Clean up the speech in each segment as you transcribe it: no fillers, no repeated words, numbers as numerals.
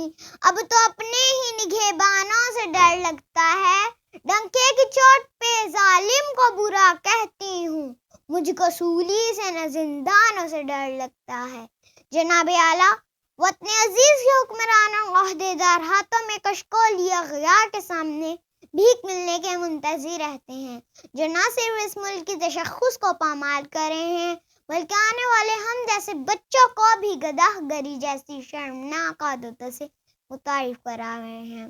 نہیں، اب تو اپنے ہی نگہبانوں سے ڈر لگتا ہے، ڈنکے کی چوٹ پہ ظالم کو برا کہتی ہوں، مجھ کو سولی سے نہ زندانوں سے ڈر لگتا ہے۔ جناب اعلیٰ، وطن عزیز کے حکمرانوں عہدیدار ہاتھوں میں کشکول یا غیار کے سامنے بھیک ملنے کے منتظر رہتے ہیں، جو نہ صرف اس ملک کی تشخص کو پامال کر رہے ہیں بلکہ آنے والے ہم جیسے بچوں کو بھی گدھا گری جیسی شرمناک عادتوں سے متعارف کرا رہے ہیں۔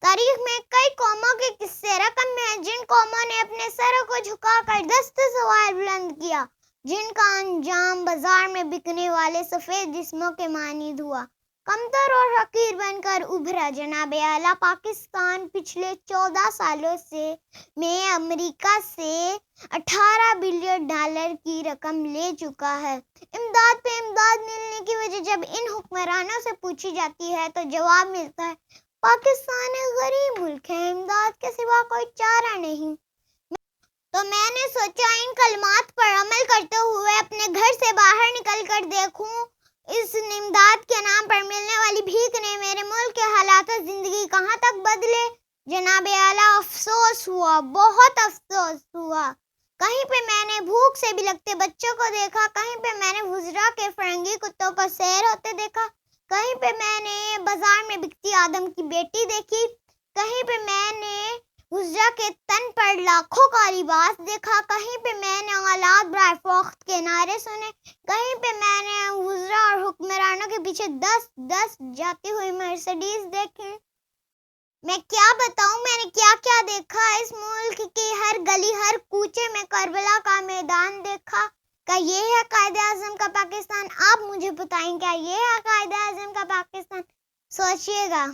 تاریخ میں کئی قوموں کے قصے رقم میں ہیں، جن قوموں نے اپنے سروں کو جھکا کر دست سوال بلند کیا، جن کا انجام بازار میں بکنے والے سفید جسموں کے مانند ہوا، کمتر اور حقیر بن کر ابھرا۔ جناب اعلیٰ، پاکستان پچھلے 14 سالوں میں امریکہ سے $18 بلین کی رقم لے چکا ہے۔ امداد پہ امداد ملنے کی وجہ جب ان حکمرانوں سے پوچھی جاتی ہے تو جواب ملتا ہے، پاکستان ایک غریب ملک ہے، امداد کے سوا کوئی چارہ نہیں۔ تو میں نے سوچا ان کلمات پر عمل کرتے ہوئے اپنے گھر سے باہر نکل کر دیکھوں، اس امداد کے نام پر ملنے والی بھیک نے میرے ملک کے حالات زندگی کہاں تک بدلے۔ جناب اعلیٰ، افسوس ہوا، بہت افسوس ہوا۔ کہیں پہ میں نے بھوک سے بلکتے بچوں کو دیکھا، کہیں پہ میں نے وزراء کے فرنگی کتوں کو سیر ہوتے دیکھا، کہیں پہ میں نے بازار میں بکتی آدم کی بیٹی دیکھی، کہیں پہ میں نے وزراء کے تن پر لاکھوں کا لباس دیکھا، کہیں پہ میں نے اولاد برائے فروخت کے نعرے سنے، کہیں پہ میں نے وزراء اور حکمرانوں کے پیچھے 10 جاتی ہوئی مرسڈیز دیکھی۔ میں کیا بتاؤں میں نے کیا کیا دیکھا، اس ملک کی ہر گلی ہر کوچے میں کربلا کا میدان دیکھا۔ کیا یہ ہے قائد اعظم کا پاکستان؟ آپ مجھے بتائیں، کیا یہ ہے قائد اعظم کا پاکستان؟ سوچئے گا۔